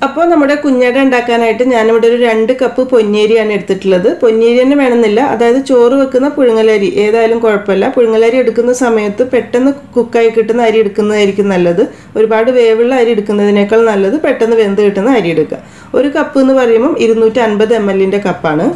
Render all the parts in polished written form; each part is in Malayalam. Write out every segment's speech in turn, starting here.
അപ്പോൾ നമ്മുടെ കുഞ്ഞട ഉണ്ടാക്കാനായിട്ട് ഞാനിവിടെ ഒരു 2 കപ്പ് പൊന്നിയരിയാണ് എടുത്തിട്ടുള്ളത്. പൊന്നിയരി തന്നെ വേണമെന്നില്ല, അതായത് ചോറ് വെക്കുന്ന പുഴുങ്ങലരി ഏതായാലും കുഴപ്പമില്ല. പുഴുങ്ങലരി എടുക്കുന്ന സമയത്ത് പെട്ടെന്ന് കുക്കായി കിട്ടുന്ന അരി എടുക്കുന്നതായിരിക്കും നല്ലത്. ഒരുപാട് വേവുള്ള അരി എടുക്കുന്നതിനേക്കാൾ നല്ലത് പെട്ടെന്ന് വെന്ത് കിട്ടുന്ന അരി എടുക്കുക. 1 കപ്പ് എന്ന് പറയുമ്പം 250 ml കപ്പാണ്.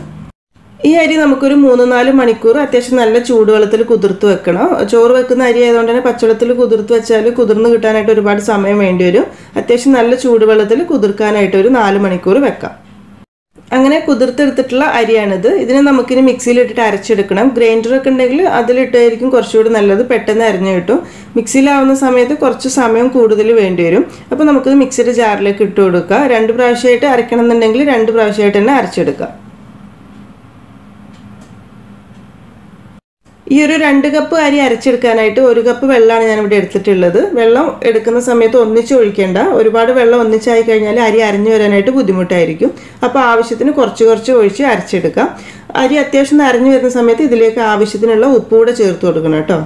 ഈ അരി നമുക്കൊരു 3-4 മണിക്കൂർ അത്യാവശ്യം നല്ല ചൂടുവെള്ളത്തിൽ കുതിർത്ത് വെക്കണം. ചോറ് വെക്കുന്ന അരി ആയതുകൊണ്ട് തന്നെ പച്ചവെള്ളത്തിൽ കുതിർത്ത് വെച്ചാൽ കുതിർന്ന് കിട്ടാനായിട്ട് ഒരുപാട് സമയം വേണ്ടി വരും. അത്യാവശ്യം നല്ല ചൂടുവെള്ളത്തിൽ കുതിർക്കാനായിട്ട് ഒരു 4 മണിക്കൂർ വെക്കാം. അങ്ങനെ കുതിർത്തെടുത്തിട്ടുള്ള അരിയാണിത്. ഇതിനെ നമുക്കിനി മിക്സിയിലിട്ടിട്ട് അരച്ചെടുക്കണം. ഗ്രൈൻഡറൊക്കെ ഉണ്ടെങ്കിൽ അതിലിട്ടായിരിക്കും കുറച്ചുകൂടി നല്ലത്, പെട്ടെന്ന് അരിഞ്ഞു കിട്ടും. മിക്സിയിലാവുന്ന സമയത്ത് കുറച്ച് സമയം കൂടുതൽ വേണ്ടി വരും. അപ്പോൾ നമുക്കിത് മിക്സിയുടെ ജാറിലേക്ക് ഇട്ട് കൊടുക്കുക. 2 പ്രാവശ്യമായിട്ട് അരക്കണം എന്നുണ്ടെങ്കിൽ 2 പ്രാവശ്യമായിട്ട് തന്നെ അരച്ചെടുക്കുക. ഈ ഒരു 2 കപ്പ് അരി അരച്ചെടുക്കാനായിട്ട് 1 കപ്പ് വെള്ളമാണ് ഞാനിവിടെ എടുത്തിട്ടുള്ളത്. വെള്ളം എടുക്കുന്ന സമയത്ത് ഒന്നിച്ച് ഒഴിക്കേണ്ട. ഒരുപാട് വെള്ളം ഒന്നിച്ചായി കഴിഞ്ഞാൽ അരി അരഞ്ഞു വരാനായിട്ട് ബുദ്ധിമുട്ടായിരിക്കും. അപ്പോൾ ആവശ്യത്തിന് കുറച്ച് ഒഴിച്ച് അരച്ചെടുക്കാം. അരി അത്യാവശ്യം അരഞ്ഞു വരുന്ന സമയത്ത് ഇതിലേക്ക് ആവശ്യത്തിനുള്ള ഉപ്പ് കൂടെ ചേർത്ത് കൊടുക്കണം കേട്ടോ.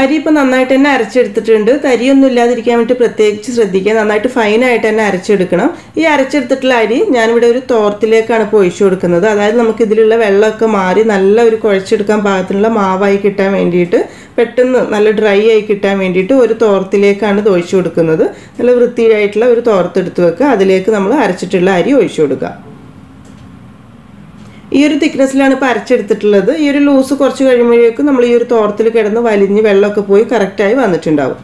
അരി ഇപ്പോൾ നന്നായിട്ട് തന്നെ അരച്ചെടുത്തിട്ടുണ്ട്. തരിയൊന്നും ഇല്ലാതിരിക്കാൻ വേണ്ടി പ്രത്യേകിച്ച് ശ്രദ്ധിക്കുക. നന്നായിട്ട് ഫൈനായിട്ട് തന്നെ അരച്ചെടുക്കണം. ഈ അരച്ചെടുത്തിട്ടുള്ള അരി ഞാനിവിടെ ഒരു തോർത്തിലേക്കാണ് ഇപ്പോൾ ഒഴിച്ചു കൊടുക്കുന്നത്. അതായത് നമുക്ക് ഇതിലുള്ള വെള്ളമൊക്കെ മാറി നല്ല ഒരു കുഴച്ചെടുക്കാൻ പാകത്തിനുള്ള മാവായി കിട്ടാൻ വേണ്ടിയിട്ട്, പെട്ടെന്ന് നല്ല ഡ്രൈ ആയി കിട്ടാൻ വേണ്ടിയിട്ട് ഒരു തോർത്തിലേക്കാണ് ഇത് ഒഴിച്ചു കൊടുക്കുന്നത്. നല്ല വൃത്തിയായിട്ടുള്ള ഒരു തോർത്തെടുത്ത് വെക്കുക. അതിലേക്ക് നമ്മൾ അരച്ചിട്ടുള്ള അരി ഒഴിച്ചു കൊടുക്കുക. ഈ ഒരു തിക്നെസ്സിലാണ് ഇപ്പോൾ അരച്ചെടുത്തിട്ടുള്ളത്. ഈ ഒരു ലൂസ് കുറച്ച് കഴിയുമ്പോഴേക്കും നമ്മൾ ഈ ഒരു തോർത്തിൽ കിടന്ന് വലിഞ്ഞ് വെള്ളമൊക്കെ പോയി കറക്റ്റായി വന്നിട്ടുണ്ടാവും.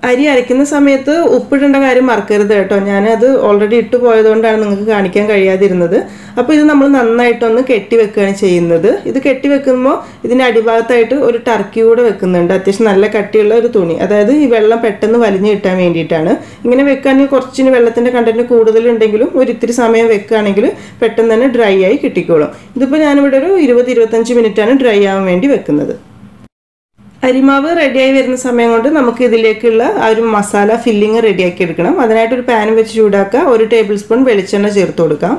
അരി അരയ്ക്കുന്ന സമയത്ത് ഉപ്പിടേണ്ട കാര്യം മറക്കരുത് കേട്ടോ. ഞാനത് ഓൾറെഡി ഇട്ട് പോയതുകൊണ്ടാണ് നിങ്ങൾക്ക് കാണിക്കാൻ കഴിയാതിരുന്നത്. അപ്പോൾ ഇത് നമ്മൾ നന്നായിട്ടൊന്ന് കെട്ടി വെക്കുകയാണ് ചെയ്യുന്നത്. ഇത് കെട്ടി വെക്കുമ്പോൾ ഇതിൻ്റെ അടിഭാഗത്തായിട്ട് ഒരു ടർക്കി കൂടെ വെക്കുന്നുണ്ട്. അത്യാവശ്യം നല്ല കട്ടിയുള്ള ഒരു തുണി, അതായത് ഈ വെള്ളം പെട്ടെന്ന് വലിഞ്ഞ് കിട്ടാൻ വേണ്ടിയിട്ടാണ്. ഇങ്ങനെ വെക്കുകയാണെങ്കിൽ കുറച്ചിന് വെള്ളത്തിൻ്റെ കണ്ടന്റ് കൂടുതലുണ്ടെങ്കിലും ഒരു ഇത്തിരി സമയം വെക്കുകയാണെങ്കിൽ പെട്ടെന്ന് തന്നെ ഡ്രൈ ആയി കിട്ടിക്കോളും. ഇതിപ്പോൾ ഞാനിവിടെ ഒരു 20-25 മിനിറ്റാണ് ഡ്രൈ ആവാൻ വേണ്ടി വെക്കുന്നത്. അരിമാവ് റെഡിയായി വരുന്ന സമയം കൊണ്ട് നമുക്ക് ഇതിലേക്കുള്ള ആ ഒരു മസാല ഫില്ലിങ് റെഡിയാക്കി എടുക്കണം. അതിനായിട്ടൊരു പാൻ വെച്ച് ചൂടാക്കുക. 1 ടേബിൾ സ്പൂൺ വെളിച്ചെണ്ണ ചേർത്ത് കൊടുക്കാം.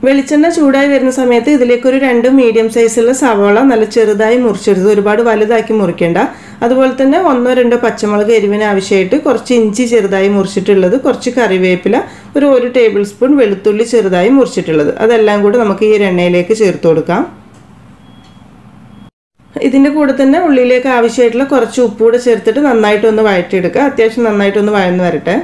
വെളിച്ചെണ്ണ ചൂടായി വരുന്ന സമയത്ത് ഇതിലേക്കൊരു 2 മീഡിയം സൈസുള്ള സവാള നല്ല ചെറുതായി മുറിച്ചെടുത്ത്, ഒരുപാട് വലുതാക്കി മുറിക്കേണ്ട. അതുപോലെ തന്നെ 1-2 പച്ചമുളക് എരിവിന് ആവശ്യമായിട്ട് കുറച്ച് ഇഞ്ചി ചെറുതായി മുറിച്ചിട്ടുള്ളത്, കുറച്ച് കറിവേപ്പില, ഒരു 1 ടേബിൾ സ്പൂൺ വെളുത്തുള്ളി ചെറുതായി മുറിച്ചിട്ടുള്ളത്, അതെല്ലാം കൂടെ നമുക്ക് ഈ എണ്ണയിലേക്ക് ചേർത്ത് കൊടുക്കാം. ഇതിൻ്റെ കൂടെ തന്നെ ഉള്ളിലേക്ക് ആവശ്യമായിട്ടുള്ള കുറച്ച് ഉപ്പൂടെ ചേർത്തിട്ട് നന്നായിട്ടൊന്ന് വഴറ്റിയെടുക്കുക. അത്യാവശ്യം നന്നായിട്ടൊന്ന് വഴന്ന് വരട്ടെ.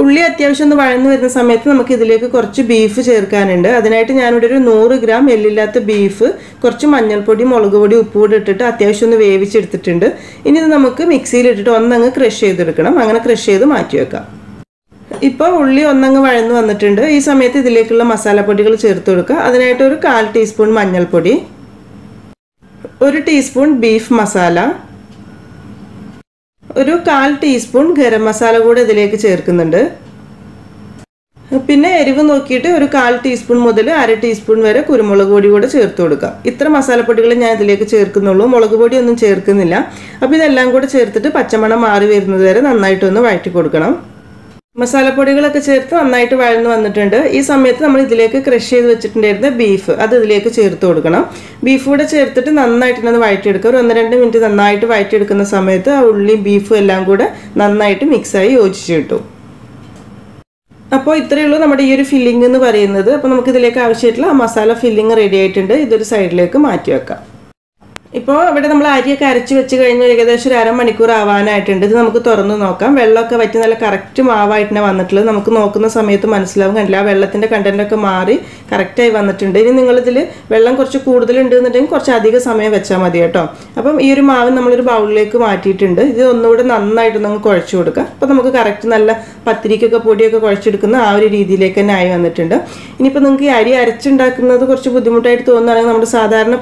ഉള്ളി അത്യാവശ്യം ഒന്ന് വഴന്ന് വരുന്ന സമയത്ത് നമുക്ക് ഇതിലേക്ക് കുറച്ച് ബീഫ് ചേർക്കാനുണ്ട്. അതിനായിട്ട് ഞാനിവിടെ ഒരു 100 ഗ്രാം എല്ലില്ലാത്ത ബീഫ്, കുറച്ച് മഞ്ഞൾപ്പൊടി, മുളക് പൊടി, ഉപ്പൂടെ ഇട്ടിട്ട് അത്യാവശ്യം ഒന്ന് വേവിച്ചെടുത്തിട്ടുണ്ട്. ഇനി ഇത് നമുക്ക് മിക്സിയിലിട്ടിട്ട് ഒന്നങ്ങ് ക്രഷ് ചെയ്തെടുക്കണം. അങ്ങനെ ക്രഷ് ചെയ്ത് മാറ്റി വെക്കാം. ഇപ്പോൾ ഉള്ളി ഒന്നങ്ങ് വഴന്ന് വന്നിട്ടുണ്ട്. ഈ സമയത്ത് ഇതിലേക്കുള്ള മസാലപ്പൊടികൾ ചേർത്ത് കൊടുക്കുക. അതിനായിട്ട് ഒരു 1/4 ടീസ്പൂൺ മഞ്ഞൾപ്പൊടി, 1 ടീസ്പൂൺ ബീഫ് മസാല, ഒരു 1/4 ടീസ്പൂൺ ഗരം മസാല കൂടെ ഇതിലേക്ക് ചേർക്കുന്നുണ്ട്. പിന്നെ എരിവ് നോക്കിയിട്ട് ഒരു 1/4 ടീസ്പൂൺ മുതൽ 1/2 ടീസ്പൂൺ വരെ കുരുമുളക് പൊടി കൂടെ ചേർത്ത് കൊടുക്കാം. ഇത്ര മസാലപ്പൊടികൾ ഞാൻ ഇതിലേക്ക് ചേർക്കുന്നുള്ളൂ, മുളക് പൊടിയൊന്നും ചേർക്കുന്നില്ല. അപ്പോൾ ഇതെല്ലാം കൂടെ ചേർത്തിട്ട് പച്ചമണം മാറി വരുന്നത് വരെ നന്നായിട്ടൊന്ന് വഴറ്റി കൊടുക്കണം. മസാലപ്പൊടികളൊക്കെ ചേർത്ത് നന്നായിട്ട് വഴന്ന് വന്നിട്ടുണ്ട്. ഈ സമയത്ത് നമ്മൾ ഇതിലേക്ക് ക്രഷ് ചെയ്ത് വെച്ചിട്ടുണ്ടായിരുന്ന ബീഫ് അത് ഇതിലേക്ക് ചേർത്ത് കൊടുക്കണം. ബീഫ് കൂടെ ചേർത്തിട്ട് നന്നായിട്ടൊന്ന് വഴറ്റിയെടുക്കുക. ഒരു 1-2 മിനിറ്റ് നന്നായിട്ട് വഴറ്റിയെടുക്കുന്ന സമയത്ത് ആ ഉള്ളിയും ബീഫും എല്ലാം കൂടെ നന്നായിട്ട് മിക്സായി യോജിച്ച് കിട്ടും. അപ്പോൾ ഇത്രയേ ഉള്ളൂ നമ്മുടെ ഈ ഒരു ഫില്ലിംഗ് എന്ന് പറയുന്നത്. അപ്പോൾ നമുക്ക് ഇതിലേക്ക് ആവശ്യമായിട്ടുള്ള ആ മസാല ഫില്ലിംഗ് റെഡി ആയിട്ടുണ്ട്. ഇതൊരു സൈഡിലേക്ക് മാറ്റി വെക്കാം. ഇപ്പോൾ ഇവിടെ നമ്മൾ അരിയൊക്കെ അരച്ച് വെച്ച് കഴിഞ്ഞാൽ ഏകദേശം ഒരു 1/2 മണിക്കൂർ ആവാനായിട്ടുണ്ട്. ഇത് നമുക്ക് തുറന്ന് നോക്കാം. വെള്ളമൊക്കെ വറ്റി നല്ല കറക്റ്റ് മാവായിട്ടാണ് വന്നിട്ടുള്ളത്. നമുക്ക് നോക്കുന്ന സമയത്ത് മനസ്സിലാവും, കണ്ടില്ല, ആ വെള്ളത്തിൻ്റെ കണ്ടൻറ്റൊക്കെ മാറി കറക്റ്റായി വന്നിട്ടുണ്ട്. ഇനി നിങ്ങളിതിൽ വെള്ളം കുറച്ച് കൂടുതലുണ്ട് എന്നുണ്ടെങ്കിൽ കുറച്ച് അധികം സമയം വെച്ചാൽ മതി കേട്ടോ. അപ്പം ഈ ഒരു മാവ് നമ്മളൊരു ബൗളിലേക്ക് മാറ്റിയിട്ടുണ്ട്. ഇത് ഒന്നുകൂടെ നന്നായിട്ട് നമുക്ക് കുഴച്ച് കൊടുക്കുക. അപ്പോൾ നമുക്ക് കറക്റ്റ് നല്ല പത്തിരിക്കൊക്കെ പൊടിയൊക്കെ കുഴച്ചെടുക്കുന്ന ആ ഒരു രീതിയിലേക്ക് തന്നെ ആയി വന്നിട്ടുണ്ട്. ഇനിയിപ്പോൾ നിങ്ങൾക്ക് ഈ അരി അരച്ചുണ്ടാക്കുന്നത് കുറച്ച് ബുദ്ധിമുട്ടായിട്ട് തോന്നുകയാണെങ്കിൽ നമ്മുടെ സാധാരണ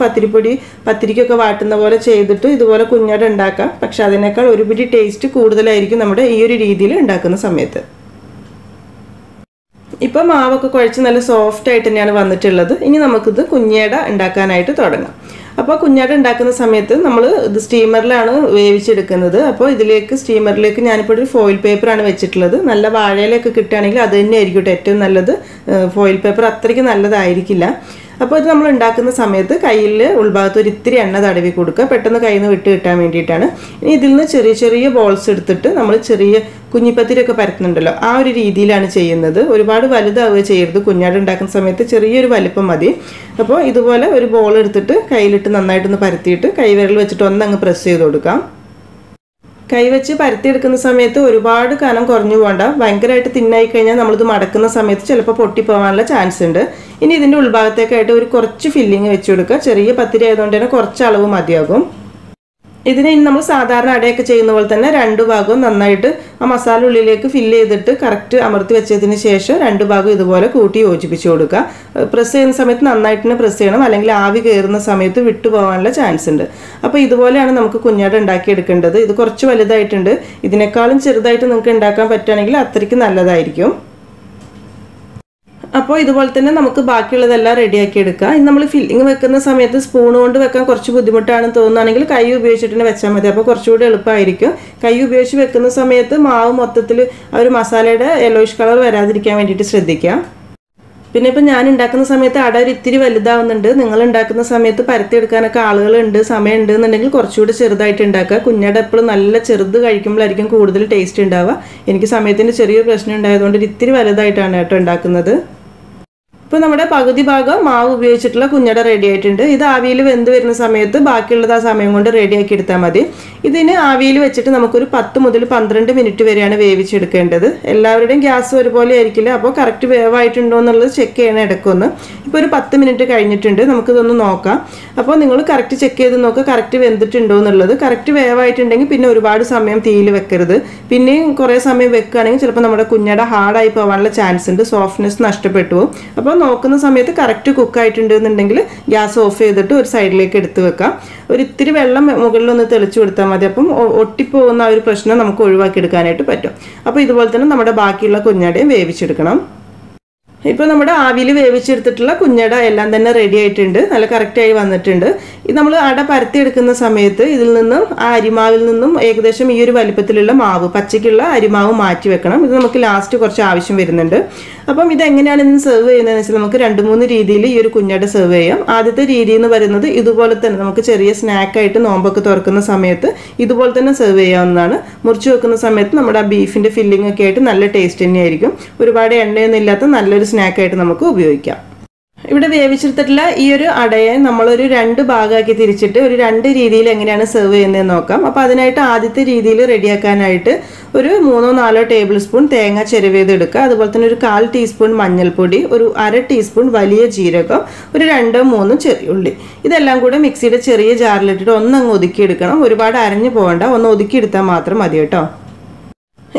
പത്തിരിക്കൊക്കെ വാട്ടുന്ന പോലെ ചെയ്തിട്ട് ഇതുപോലെ കുഞ്ഞട ഉണ്ടാക്കാം. പക്ഷെ അതിനേക്കാൾ ഒരു പിടി ടേസ്റ്റ് കൂടുതലായിരിക്കും നമ്മുടെ ഈ ഒരു രീതിയിൽ ഉണ്ടാക്കുന്ന സമയത്ത്. ഇപ്പോൾ മാവൊക്കെ കുഴച്ച് നല്ല സോഫ്റ്റ് ആയിട്ട് തന്നെയാണ് വന്നിട്ടുള്ളത്. ഇനി നമുക്കിത് കുഞ്ഞട ഉണ്ടാക്കാനായിട്ട് തുടങ്ങാം. അപ്പോൾ കുഞ്ഞട ഉണ്ടാക്കുന്ന സമയത്ത് നമ്മൾ ഇത് സ്റ്റീമറിലാണ് വേവിച്ചെടുക്കുന്നത്. അപ്പോൾ സ്റ്റീമറിലേക്ക് ഞാനിപ്പോൾ ഒരു ഫോയിൽ പേപ്പറാണ് വെച്ചിട്ടുള്ളത്. നല്ല വാഴയിലൊക്കെ കിട്ടുകയാണെങ്കിൽ അത് തന്നെ ആയിരിക്കും ഏറ്റവും നല്ലത്. ഫോയിൽ പേപ്പർ അത്രയ്ക്ക് നല്ലതായിരിക്കില്ല. അപ്പോൾ ഇത് നമ്മൾ ഉണ്ടാക്കുന്ന സമയത്ത് കയ്യിൽ ഉൾഭാഗത്ത് ഒരു ഇത്തിരി എണ്ണ തടവി കൊടുക്കുക, പെട്ടെന്ന് കയ്യിൽ നിന്ന് വിട്ട് കിട്ടാൻ വേണ്ടിയിട്ടാണ്. ഇനി ഇതിൽ നിന്ന് ചെറിയ ചെറിയ ബോൾസ് എടുത്തിട്ട് നമ്മൾ ചെറിയ കുഞ്ഞിപ്പത്തിരിയൊക്കെ പരത്തുന്നുണ്ടല്ലോ ആ ഒരു രീതിയിലാണ് ചെയ്യുന്നത്. ഒരുപാട് വലുതാവുക ചെയ്യരുത്, കുഞ്ഞാട് ഉണ്ടാക്കുന്ന സമയത്ത് ചെറിയൊരു വലിപ്പം മതി. അപ്പോൾ ഇതുപോലെ ഒരു ബോൾ എടുത്തിട്ട് കയ്യിലിട്ട് നന്നായിട്ടൊന്ന് പരത്തിയിട്ട് കൈവിരൽ വെച്ചിട്ട് ഒന്നങ്ങ് പ്രസ് ചെയ്ത് കൊടുക്കാം. കൈവച്ച് പരത്തിയെടുക്കുന്ന സമയത്ത് ഒരുപാട് കനം കുറഞ്ഞു പോകണ്ട. ഭയങ്കരമായിട്ട് തിന്നായി കഴിഞ്ഞാൽ നമ്മളിത് മടക്കുന്ന സമയത്ത് ചിലപ്പോൾ പൊട്ടിപ്പോകാനുള്ള ചാൻസ് ഉണ്ട്. ഇനി ഇതിൻ്റെ ഉൾഭാഗത്തേക്കായിട്ട് ഒരു കുറച്ച് ഫില്ലിങ് വെച്ച് കൊടുക്കുക. ചെറിയ പത്തിരി ആയതുകൊണ്ട് തന്നെ കുറച്ച് അളവ് മതിയാകും. ഇതിനെ ഇനി നമ്മൾ സാധാരണ അടയൊക്കെ ചെയ്യുന്ന പോലെ തന്നെ രണ്ട് ഭാഗവും നന്നായിട്ട് ആ മസാല ഉള്ളിലേക്ക് ഫില്ല് ചെയ്തിട്ട് കറക്റ്റ് അമർത്തി വെച്ചതിന് ശേഷം രണ്ട് ഭാഗവും ഇതുപോലെ കൂട്ടി യോജിപ്പിച്ച് കൊടുക്കുക. പ്രസ് ചെയ്യുന്ന സമയത്ത് നന്നായിട്ട് തന്നെ പ്രസ് ചെയ്യണം, അല്ലെങ്കിൽ ആവി കയറുന്ന സമയത്ത് വിട്ടുപോകാനുള്ള ചാൻസ് ഉണ്ട്. അപ്പോൾ ഇതുപോലെയാണ് നമുക്ക് കുഞ്ഞാട് ഉണ്ടാക്കിയെടുക്കേണ്ടത്. ഇത് കുറച്ച് വലുതായിട്ടുണ്ട്, ഇതിനേക്കാളും ചെറുതായിട്ട് നിങ്ങൾക്ക് ഉണ്ടാക്കാൻ പറ്റുകയാണെങ്കിൽ അത്രയ്ക്ക് നല്ലതായിരിക്കും. അപ്പോൾ ഇതുപോലെ തന്നെ നമുക്ക് ബാക്കിയുള്ളതെല്ലാം റെഡിയാക്കി എടുക്കാം. ഇനി നമ്മൾ ഫില്ലിങ് വെക്കുന്ന സമയത്ത് സ്പൂൺ കൊണ്ട് വെക്കാൻ കുറച്ച് ബുദ്ധിമുട്ടാണെന്ന് തോന്നുകയാണെങ്കിൽ കൈ ഉപയോഗിച്ചിട്ട് തന്നെ വെച്ചാൽ മതി. അപ്പോൾ കുറച്ചുകൂടി എളുപ്പമായിരിക്കും. കൈ ഉപയോഗിച്ച് വെക്കുന്ന സമയത്ത് മാവ് മൊത്തത്തിൽ ആ ഒരു മസാലയുടെ യെല്ലോയിഷ് കളർ വരാതിരിക്കാൻ വേണ്ടിയിട്ട് ശ്രദ്ധിക്കാം. പിന്നെ ഇപ്പം ഞാൻ ഉണ്ടാക്കുന്ന സമയത്ത് അട ഒരു ഇത്തിരി വലുതാവുന്നുണ്ട്. നിങ്ങൾ ഉണ്ടാക്കുന്ന സമയത്ത് പരത്തിയെടുക്കാനൊക്കെ ആളുകളുണ്ട്, സമയമുണ്ട് എന്നുണ്ടെങ്കിൽ കുറച്ചുകൂടി ചെറുതായിട്ട് ഉണ്ടാക്കുക. കുഞ്ഞട എപ്പോഴും നല്ല ചെറുത് കഴിക്കുമ്പോഴായിരിക്കും കൂടുതൽ ടേസ്റ്റ് ഉണ്ടാവുക. എനിക്ക് സമയത്തിൻ്റെ ചെറിയൊരു പ്രശ്നം ഉണ്ടായതുകൊണ്ട് ഒരു ഇത്തിരി വലുതായിട്ടാണ് കേട്ടോ ഉണ്ടാക്കുന്നത്. ഇപ്പോൾ നമ്മുടെ പകുതി ഭാഗം മാവ് ഉപയോഗിച്ചിട്ടുള്ള കുഞ്ഞട റെഡി ആയിട്ടുണ്ട്. ഇത് ആവിയിൽ വെന്ത് വരുന്ന സമയത്ത് ബാക്കിയുള്ളത് ആ സമയം കൊണ്ട് റെഡിയാക്കി എടുത്താൽ മതി. ഇതിന് ആവിയിൽ വെച്ചിട്ട് നമുക്കൊരു 10 മുതൽ 12 മിനിറ്റ് വരെയാണ് വേവിച്ചെടുക്കേണ്ടത്. എല്ലാവരുടെയും ഗ്യാസ് ഒരുപോലെ ആയിരിക്കില്ല, അപ്പോൾ കറക്റ്റ് വേവായിട്ടുണ്ടോ എന്നുള്ളത് ചെക്ക് ചെയ്യണം ഇടയ്ക്കൊന്ന്. ഇപ്പോൾ ഒരു 10 മിനിറ്റ് കഴിഞ്ഞിട്ടുണ്ട്, നമുക്കിതൊന്ന് നോക്കാം. അപ്പോൾ നിങ്ങൾ കറക്റ്റ് ചെക്ക് ചെയ്ത് നോക്കുക കറക്റ്റ് വെന്തിട്ടുണ്ടോ എന്നുള്ളത്. കറക്റ്റ് വേവായിട്ടുണ്ടെങ്കിൽ പിന്നെ ഒരുപാട് സമയം തീയിൽ വെക്കരുത്. പിന്നെയും കുറേ സമയം വെക്കുകയാണെങ്കിൽ ചിലപ്പോൾ നമ്മുടെ കുഞ്ഞട ഹാർഡായി പോകാനുള്ള ചാൻസ് ഉണ്ട്, സോഫ്റ്റ്നെസ് നഷ്ടപ്പെട്ടു പോകും. അപ്പോൾ നോക്കുന്ന സമയത്ത് കറക്റ്റ് കുക്കായിട്ടുണ്ട് എന്നുണ്ടെങ്കിൽ ഗ്യാസ് ഓഫ് ചെയ്തിട്ട് ഒരു സൈഡിലേക്ക് എടുത്ത് വെക്കാം. ഒരു ഇത്തിരി വെള്ളം മുകളിലൊന്ന് തെളിച്ചു കൊടുത്താൽ മതി. അപ്പം ഒട്ടിപ്പോകുന്ന ആ ഒരു പ്രശ്നം നമുക്ക് ഒഴിവാക്കിയെടുക്കാനായിട്ട് പറ്റും. അപ്പോൾ ഇതുപോലെ തന്നെ നമ്മുടെ ബാക്കിയുള്ള കുഞ്ഞടയും വേവിച്ചെടുക്കണം. ഇപ്പോൾ നമ്മുടെ ആവിയിൽ വേവിച്ചെടുത്തിട്ടുള്ള കുഞ്ഞട എല്ലാം തന്നെ റെഡി ആയിട്ടുണ്ട്, നല്ല കറക്റ്റായി വന്നിട്ടുണ്ട്. ഇത് നമ്മൾ അട പരത്തിയെടുക്കുന്ന സമയത്ത് ഇതിൽ നിന്നും ആ അരിമാവിൽ നിന്നും ഏകദേശം ഈ ഒരു വലിപ്പത്തിലുള്ള മാവ്, പച്ചയ്ക്കുള്ള അരിമാവ് മാറ്റി വെക്കണം. ഇത് നമുക്ക് ലാസ്റ്റ് കുറച്ച് ആവശ്യം വരുന്നുണ്ട്. അപ്പം ഇതെങ്ങനെയാണ് ഇന്ന് സെർവ് ചെയ്യുന്നതെന്ന് വെച്ചാൽ നമുക്ക് 2-3 രീതിയിൽ ഈ ഒരു കുഞ്ഞട സെർവ് ചെയ്യാം. ആദ്യത്തെ രീതി എന്ന് പറയുന്നത് ഇതുപോലെ തന്നെ നമുക്ക് ചെറിയ സ്നാക്കായിട്ട് നോമ്പൊക്കെ തുറക്കുന്ന സമയത്ത് ഇതുപോലെ തന്നെ സെർവ് ചെയ്യാവുന്നതാണ്. മുറിച്ച് വെക്കുന്ന സമയത്ത് നമ്മുടെ ആ ബീഫിൻ്റെ ഫില്ലിംഗ് ഒക്കെ ആയിട്ട് നല്ല ടേസ്റ്റ് തന്നെയായിരിക്കും. ഒരുപാട് എണ്ണയൊന്നും ഇല്ലാത്ത നല്ലൊരു സ്നാക്കായിട്ട് നമുക്ക് ഉപയോഗിക്കാം. ഇവിടെ വേവിച്ചെടുത്തിട്ടുള്ള ഈ ഒരു അടയെ നമ്മളൊരു 2 ഭാഗമാക്കി തിരിച്ചിട്ട് ഒരു 2 രീതിയിൽ എങ്ങനെയാണ് സെർവ് ചെയ്യുന്നതെന്ന് നോക്കാം. അപ്പോൾ അതിനായിട്ട് ആദ്യത്തെ രീതിയിൽ റെഡിയാക്കാനായിട്ട് ഒരു 3-4 ടേബിൾ സ്പൂൺ തേങ്ങ ചിരവിയതെടുക്കുക. അതുപോലെ തന്നെ ഒരു 1/4 ടീസ്പൂൺ മഞ്ഞൾപ്പൊടി, ഒരു 1/2 ടീസ്പൂൺ വലിയ ജീരകം, ഒരു 2-3 ചെറിയ ഉള്ളി, ഇതെല്ലാം കൂടെ മിക്സിയുടെ ചെറിയ ജാറിലിട്ടിട്ട് ഒന്നങ്ങ് ഒതുക്കിയെടുക്കണം. ഒരുപാട് അരഞ്ഞു പോകണ്ട, ഒന്ന് ഒതുക്കിയെടുത്താൽ മാത്രം മതി കേട്ടോ.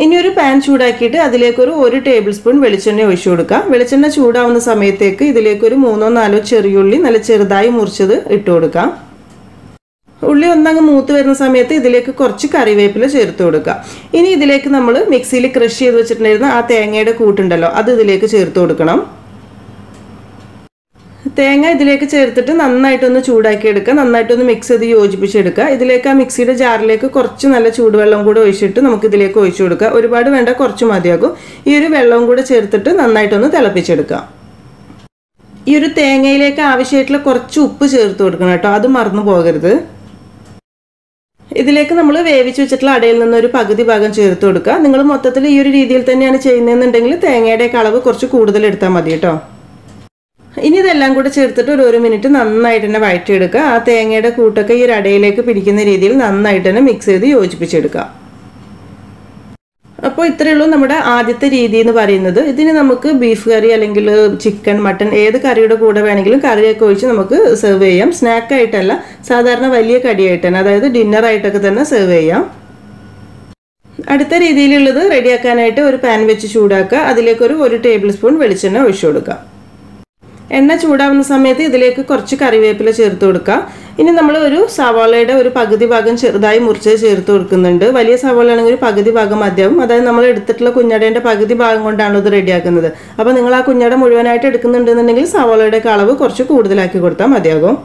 ഇനി ഒരു പാൻ ചൂടാക്കിയിട്ട് അതിലേക്കൊരു 1 ടേബിൾ സ്പൂൺ വെളിച്ചെണ്ണ ഒഴിച്ചു കൊടുക്കുക. വെളിച്ചെണ്ണ ചൂടാവുന്ന സമയത്തേക്ക് ഇതിലേക്കൊരു 3-4 ചെറിയുള്ളി നല്ല ചെറുതായി മുറിച്ചത് ഇട്ട് കൊടുക്കാം. ഉള്ളി ഒന്നങ്ങ് മൂത്ത് വരുന്ന സമയത്ത് ഇതിലേക്ക് കുറച്ച് കറിവേപ്പില ചേർത്ത് കൊടുക്കുക. ഇനി ഇതിലേക്ക് നമ്മൾ മിക്സിയിൽ ക്രഷ് ചെയ്ത് വെച്ചിട്ടുണ്ടായിരുന്ന ആ തേങ്ങയുടെ കൂട്ടുണ്ടല്ലോ അത് ഇതിലേക്ക് ചേർത്ത് കൊടുക്കണം. തേങ്ങ ഇതിലേക്ക് ചേർത്തിട്ട് നന്നായിട്ടൊന്ന് ചൂടാക്കി എടുക്കുക, നന്നായിട്ടൊന്ന് മിക്സ് ചെയ്ത് യോജിപ്പിച്ചെടുക്കുക. ഇതിലേക്ക് ആ മിക്സിയുടെ ജാറിലേക്ക് കുറച്ച് നല്ല ചൂടുവെള്ളം കൂടെ ഒഴിച്ചിട്ട് നമുക്ക് ഇതിലേക്ക് ഒഴിച്ചു കൊടുക്കുക. ഒരുപാട് വേണ്ട, കുറച്ച് മതിയാകും. ഈ ഒരു വെള്ളവും കൂടെ ചേർത്തിട്ട് നന്നായിട്ടൊന്ന് തിളപ്പിച്ചെടുക്കുക. ഈ ഒരു തേങ്ങയിലേക്ക് ആവശ്യമായിട്ടുള്ള കുറച്ച് ഉപ്പ് ചേർത്ത് കൊടുക്കണം കേട്ടോ, അത് മറന്നു പോകരുത്. ഇതിലേക്ക് നമ്മൾ വേവിച്ച് വെച്ചിട്ടുള്ള അടയിൽ നിന്ന് ഒരു പകുതി ഭാഗം ചേർത്ത് കൊടുക്കുക. നിങ്ങൾ മൊത്തത്തിൽ ഈ ഒരു രീതിയിൽ തന്നെയാണ് ചെയ്യുന്നതെന്നുണ്ടെങ്കിൽ തേങ്ങയുടെ അളവ് കുറച്ച് കൂടുതൽ എടുത്താൽ മതി കേട്ടോ. ഇനി ഇതെല്ലാം കൂടെ ചേർത്തിട്ട് ഒരു 1 മിനിറ്റ് നന്നായിട്ട് തന്നെ വഴറ്റിയെടുക്കുക. ആ തേങ്ങയുടെ കൂട്ടൊക്കെ ഈ ഒരു അടയിലേക്ക് പിടിക്കുന്ന രീതിയിൽ നന്നായിട്ട് തന്നെ മിക്സ് ചെയ്ത് യോജിപ്പിച്ചെടുക്കുക. അപ്പോൾ ഇത്രയേ ഉള്ളൂ നമ്മുടെ ആദ്യത്തെ രീതി എന്ന് പറയുന്നത്. ഇതിന് നമുക്ക് ബീഫ് കറി അല്ലെങ്കിൽ ചിക്കൻ, മട്ടൺ ഏത് കറിയുടെ കൂടെ വേണമെങ്കിലും കറിയൊക്കെ ഒഴിച്ച് നമുക്ക് സെർവ് ചെയ്യാം. സ്നാക്കായിട്ടല്ല, സാധാരണ വലിയ കടിയായിട്ട് തന്നെ, അതായത് ഡിന്നറായിട്ടൊക്കെ തന്നെ സെർവ് ചെയ്യാം. അടുത്ത രീതിയിലുള്ളത് റെഡിയാക്കാനായിട്ട് ഒരു പാൻ വെച്ച് ചൂടാക്കുക. അതിലേക്കൊരു 1 ടേബിൾ സ്പൂൺ വെളിച്ചെണ്ണ ഒഴിച്ചു കൊടുക്കുക. എണ്ണ ചൂടാവുന്ന സമയത്ത് ഇതിലേക്ക് കുറച്ച് കറിവേപ്പില ചേർത്ത് കൊടുക്കുക. ഇനി നമ്മൾ ഒരു സവാളയുടെ ഒരു പകുതി ഭാഗം ചെറുതായി മുറിച്ച് ചേർത്ത് കൊടുക്കുന്നുണ്ട്. വലിയ സവാള ആണെങ്കിൽ ഒരു പകുതി ഭാഗം മതിയാവും. അതായത് നമ്മൾ എടുത്തിട്ടുള്ള കുഞ്ഞടേൻ്റെ പകുതി ഭാഗം കൊണ്ടാണ് ഇത് റെഡിയാക്കുന്നത്. അപ്പോൾ നിങ്ങൾ ആ കുഞ്ഞട മുഴുവനായിട്ട് എടുക്കുന്നുണ്ടെന്നുണ്ടെങ്കിൽ സവാളയുടെ അളവ് കുറച്ച് കൂടുതലാക്കി കൊടുത്താൽ മതിയാകും.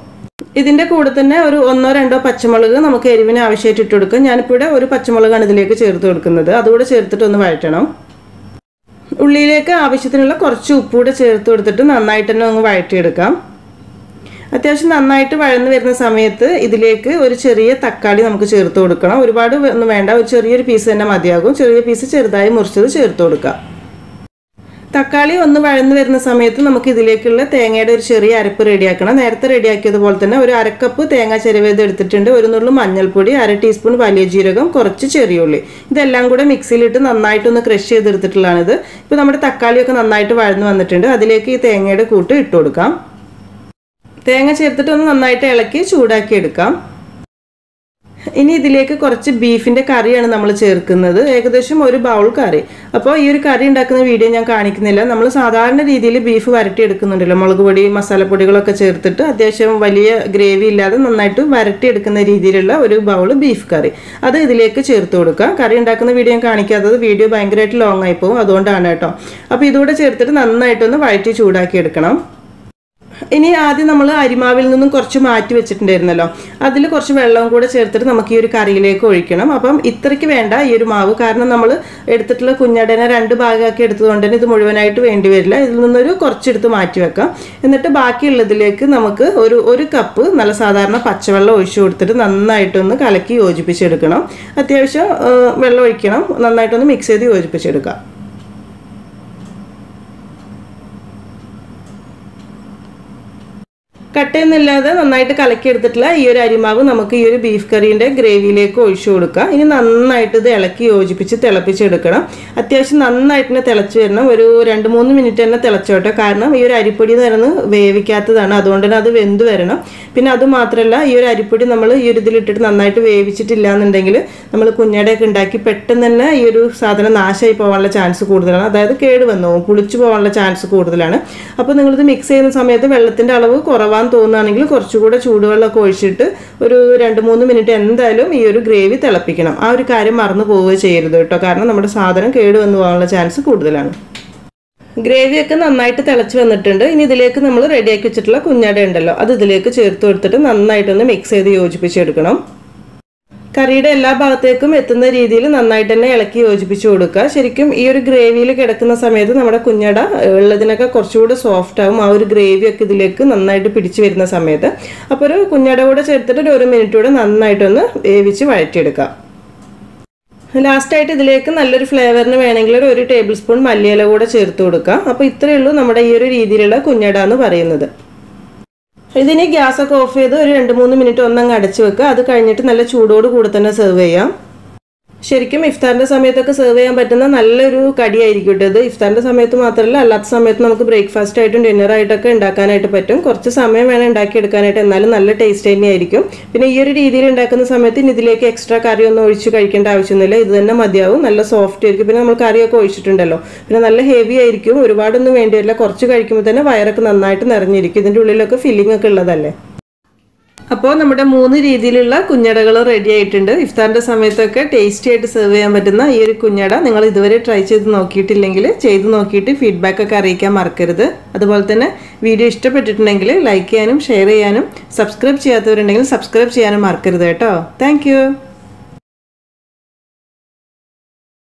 ഇതിൻ്റെ കൂടെ തന്നെ ഒരു 1-2 പച്ചമുളക് നമുക്ക് എരിവിന് ആവശ്യമായിട്ട് ഇട്ട് കൊടുക്കാം. ഞാനിപ്പോൾ ഇവിടെ ഒരു പച്ചമുളകാണ് ഇതിലേക്ക് ചേർത്ത് കൊടുക്കുന്നത്. അതുകൂടെ ചേർത്തിട്ട് ഒന്ന് വഴറ്റണം. ഉള്ളിയിലേക്ക് ആവശ്യത്തിനുള്ള കുറച്ച് ഉപ്പൂടെ ചേർത്ത് കൊടുത്തിട്ട് നന്നായിട്ട് തന്നെ ഒന്ന് വഴറ്റിയെടുക്കാം. അത്യാവശ്യം നന്നായിട്ട് വഴന്ന് വരുന്ന സമയത്ത് ഇതിലേക്ക് ഒരു ചെറിയ തക്കാളി നമുക്ക് ചേർത്ത് കൊടുക്കണം. ഒരുപാട് ഒന്നും വേണ്ട, ഒരു ചെറിയൊരു പീസ് തന്നെ മതിയാകും. ചെറിയ പീസ് ചെറുതായി മുറിച്ചത് ചേർത്ത് കൊടുക്കാം. തക്കാളി ഒന്ന് വഴന്ന് വരുന്ന സമയത്ത് നമുക്ക് ഇതിലേക്കുള്ള തേങ്ങയുടെ ഒരു ചെറിയ അരപ്പ് റെഡിയാക്കണം. നേരത്തെ റെഡിയാക്കിയതുപോലെ തന്നെ ഒരു അരക്കപ്പ് തേങ്ങ ചിരവിയത് എടുത്തിട്ടുണ്ട്, ഒരു നുള്ളു മഞ്ഞൾപ്പൊടി, 1/2 ടീസ്പൂൺ വലിയ ജീരകം, കുറച്ച് ചെറിയുള്ളി. ഇതെല്ലാം കൂടെ മിക്സിയിലിട്ട് നന്നായിട്ടൊന്ന് ക്രഷ് ചെയ്തെടുത്തിട്ടുള്ളതാണിത്. ഇപ്പോൾ നമ്മുടെ തക്കാളിയൊക്കെ നന്നായിട്ട് വഴന്ന് വന്നിട്ടുണ്ട്. അതിലേക്ക് ഈ തേങ്ങയുടെ കൂട്ട് ഇട്ട് കൊടുക്കാം. തേങ്ങ ചേർത്തിട്ട് ഒന്ന് നന്നായിട്ട് ഇളക്കി ചൂടാക്കി എടുക്കാം. ഇനി ഇതിലേക്ക് കുറച്ച് ബീഫിൻ്റെ കറിയാണ് നമ്മൾ ചേർക്കുന്നത്, ഏകദേശം ഒരു ബൗൾ കറി. അപ്പോൾ ഈ ഒരു കറി ഉണ്ടാക്കുന്ന വീഡിയോ ഞാൻ കാണിക്കുന്നില്ല. നമ്മൾ സാധാരണ രീതിയിൽ ബീഫ് വരട്ടി എടുക്കുന്നുണ്ടല്ലോ, മുളക് പൊടി മസാലപ്പൊടികളൊക്കെ ചേർത്തിട്ട് അത്യാവശ്യം വലിയ ഗ്രേവി ഇല്ലാതെ നന്നായിട്ട് വരട്ടി എടുക്കുന്ന രീതിയിലുള്ള ഒരു ബൗൾ ബീഫ് കറി, അത് ഇതിലേക്ക് ചേർത്ത് കൊടുക്കുക. കറി ഉണ്ടാക്കുന്ന വീഡിയോ ഞാൻ കാണിക്കാത്തത്, വീഡിയോ ഭയങ്കരമായിട്ട് ലോങ് ആയി പോകും, അതുകൊണ്ടാണ് കേട്ടോ. അപ്പോൾ ഇതുകൂടെ ചേർത്തിട്ട് നന്നായിട്ടൊന്ന് വഴറ്റി ചൂടാക്കി എടുക്കണം. ഇനി ആദ്യം നമ്മൾ അരിമാവിൽ നിന്നും കുറച്ച് മാറ്റി വെച്ചിട്ടുണ്ടായിരുന്നല്ലോ, അതിൽ കുറച്ച് വെള്ളവും കൂടെ ചേർത്തിട്ട് നമുക്ക് ഈ ഒരു കറിയിലേക്ക് ഒഴിക്കണം. അപ്പം ഇത്രയ്ക്ക് വേണ്ട ഈ ഒരു മാവ്, കാരണം നമ്മൾ എടുത്തിട്ടുള്ള കുഞ്ഞടനെ 2 ഭാഗമാക്കി എടുത്തതുകൊണ്ട് തന്നെ ഇത് മുഴുവനായിട്ട് വേണ്ടി വരില്ല. ഇതിൽ നിന്നൊരു കുറച്ചെടുത്ത് മാറ്റി വെക്കാം. എന്നിട്ട് ബാക്കിയുള്ളതിലേക്ക് നമുക്ക് ഒരു കപ്പ് നല്ല സാധാരണ പച്ചവെള്ളം ഒഴിച്ചു കൊടുത്തിട്ട് നന്നായിട്ടൊന്ന് കലക്കി യോജിപ്പിച്ചെടുക്കണം. അത്യാവശ്യം വെള്ളം ഒഴിക്കണം, നന്നായിട്ടൊന്ന് മിക്സ് ചെയ്ത് യോജിപ്പിച്ചെടുക്കാം. കട്ടയൊന്നുമില്ലാതെ നന്നായിട്ട് കലക്കിയെടുത്തിട്ടുള്ള ഈ ഒരു അരിമാവ് നമുക്ക് ഈ ഒരു ബീഫ് കറീൻ്റെ ഗ്രേവിയിലേക്ക് ഒഴിച്ചു കൊടുക്കാം. ഇനി നന്നായിട്ട് ഇത് ഇളക്കി യോജിപ്പിച്ച് തിളപ്പിച്ചെടുക്കണം. അത്യാവശ്യം നന്നായിട്ട് തന്നെ തിളച്ച് വരണം, ഒരു 2-3 മിനിറ്റ് തന്നെ തിളച്ചോട്ടെ. കാരണം ഈ ഒരു അരിപ്പൊടി എന്ന് പറയുന്നത് വേവിക്കാത്തതാണ്, അതുകൊണ്ട് തന്നെ അത് വെന്ത് വരണം. പിന്നെ അതുമാത്രമല്ല, ഈ ഒരു അരിപ്പൊടി നമ്മൾ ഈ ഒരു ഇതിലിട്ടിട്ട് നന്നായിട്ട് വേവിച്ചിട്ടില്ല എന്നുണ്ടെങ്കിൽ നമ്മൾ കുഞ്ഞടയൊക്കെ ഉണ്ടാക്കി പെട്ടെന്ന് തന്നെ ഈ ഒരു സാധനം നാശമായി പോകാനുള്ള ചാൻസ് കൂടുതലാണ്, അതായത് കേട് വന്നു പോകും, പുളിച്ചു പോകാനുള്ള ചാൻസ് കൂടുതലാണ്. അപ്പോൾ നിങ്ങളിത് മിക്സ് ചെയ്യുന്ന സമയത്ത് വെള്ളത്തിൻ്റെ അളവ് കുറവാൻ തോന്നുകയാണെങ്കിൽ കുറച്ചുകൂടെ ചൂടുവെള്ളമൊക്കെ ഒഴിച്ചിട്ട് ഒരു 2-3 മിനിറ്റ് എന്തായാലും ഈ ഒരു ഗ്രേവി തിളപ്പിക്കണം. ആ ഒരു കാര്യം മറന്നു പോവുകയോ ചെയ്യരുത് കേട്ടോ, കാരണം നമ്മുടെ സാധനം കേടുവന്നു പോകാനുള്ള ചാൻസ് കൂടുതലാണ്. ഗ്രേവിയൊക്കെ നന്നായിട്ട് തിളച്ച് വന്നിട്ടുണ്ട്. ഇനി ഇതിലേക്ക് നമ്മൾ റെഡിയാക്കി വെച്ചിട്ടുള്ള കുഞ്ഞട ഉണ്ടല്ലോ, അത് ഇതിലേക്ക് ചേർത്ത് കൊടുത്തിട്ട് നന്നായിട്ടൊന്ന് മിക്സ് ചെയ്ത് യോജിപ്പിച്ചെടുക്കണം. കറിയുടെ എല്ലാ ഭാഗത്തേക്കും എത്തുന്ന രീതിയിൽ നന്നായിട്ട് തന്നെ ഇളക്കി യോജിപ്പിച്ച് കൊടുക്കുക. ശരിക്കും ഈ ഒരു ഗ്രേവിയിൽ കിടക്കുന്ന സമയത്ത് നമ്മുടെ കുഞ്ഞട ഉള്ളതിനൊക്കെ കുറച്ചുകൂടി സോഫ്റ്റ് ആവും, ആ ഒരു ഗ്രേവിയൊക്കെ ഇതിലേക്ക് നന്നായിട്ട് പിടിച്ച് വരുന്ന സമയത്ത്. അപ്പോൾ ഒരു കുഞ്ഞട കൂടെ ചേർത്തിട്ട് ഒരു 1 മിനിറ്റ് കൂടെ നന്നായിട്ടൊന്ന് വേവിച്ച് വഴറ്റിയെടുക്കാം. ലാസ്റ്റായിട്ട് ഇതിലേക്ക് നല്ലൊരു ഫ്ലേവറിന് വേണമെങ്കിൽ ഒരു 1 ടേബിൾ സ്പൂൺ മല്ലിയില കൂടെ ചേർത്ത് കൊടുക്കാം. അപ്പോൾ ഇത്രയേ ഉള്ളൂ നമ്മുടെ ഈ ഒരു രീതിയിലുള്ള കുഞ്ഞട എന്ന് പറയുന്നത്. ഇതിന് ഗ്യാസൊക്കെ ഓഫ് ചെയ്ത് ഒരു 2-3 മിനിറ്റ് ഒന്നങ്ങ് അടച്ചു വെക്കുക. അത് കഴിഞ്ഞിട്ട് നല്ല ചൂടോട് കൂടെ തന്നെ സെർവ് ചെയ്യാം. ശരിക്കും ഇഫ്താറിൻ്റെ സമയത്തൊക്കെ സെർവ് ചെയ്യാൻ പറ്റുന്ന നല്ലൊരു കടിയായിരിക്കും കേട്ടോ ഇത്. ഇഫ്താറിൻ്റെ സമയത്ത് മാത്രമല്ല, അല്ലാത്ത സമയത്ത് നമുക്ക് ബ്രേക്ക്ഫാസ്റ്റ് ആയിട്ടും ഡിന്നറായിട്ടൊക്കെ ഉണ്ടാക്കാനായിട്ട് പറ്റും. കുറച്ച് സമയം വേണം ഉണ്ടാക്കിയെടുക്കാനായിട്ട്, എന്നാലും നല്ല ടേസ്റ്റ് തന്നെയായിരിക്കും. പിന്നെ ഈ ഒരു രീതിയിൽ ഉണ്ടാക്കുന്ന സമയത്ത് ഇനി ഇതിലേക്ക് എക്സ്ട്രാ കറിയൊന്നും ഒഴിച്ച് കഴിക്കേണ്ട ആവശ്യമൊന്നുമില്ല, ഇത് തന്നെ മതിയാവും. നല്ല സോഫ്റ്റ് ആയിരിക്കും. പിന്നെ നമ്മൾ കറിയൊക്കെ ഒഴിച്ചിട്ടുണ്ടല്ലോ, പിന്നെ നല്ല ഹെവി ആയിരിക്കും, ഒരുപാടൊന്നും വേണ്ടിവരില്ല. കുറച്ച് കഴിക്കുമ്പോൾ തന്നെ വയറൊക്കെ നന്നായിട്ട് നിറഞ്ഞിരിക്കും. ഇതിൻ്റെ ഉള്ളിലൊക്കെ ഫില്ലിംഗ് ഒക്കെ ഉള്ളതല്ലേ. അപ്പോൾ നമ്മുടെ 3 രീതിയിലുള്ള കുഞ്ഞടകൾ റെഡി ആയിട്ടുണ്ട്. ഇഫ്താറിൻ്റെ സമയത്തൊക്കെ ടേസ്റ്റി ആയിട്ട് സെർവ് ചെയ്യാൻ പറ്റുന്ന ഈ ഒരു കുഞ്ഞട നിങ്ങൾ ഇതുവരെ ട്രൈ ചെയ്ത് നോക്കിയിട്ടില്ലെങ്കിൽ ചെയ്ത് നോക്കിയിട്ട് ഫീഡ്ബാക്കൊക്കെ അറിയിക്കാൻ മറക്കരുത്. അതുപോലെ തന്നെ വീഡിയോ ഇഷ്ടപ്പെട്ടിട്ടുണ്ടെങ്കിൽ ലൈക്ക് ചെയ്യാനും ഷെയർ ചെയ്യാനും സബ്സ്ക്രൈബ് ചെയ്യാത്തവരുണ്ടെങ്കിൽ സബ്സ്ക്രൈബ് ചെയ്യാനും മറക്കരുത് കേട്ടോ. താങ്ക്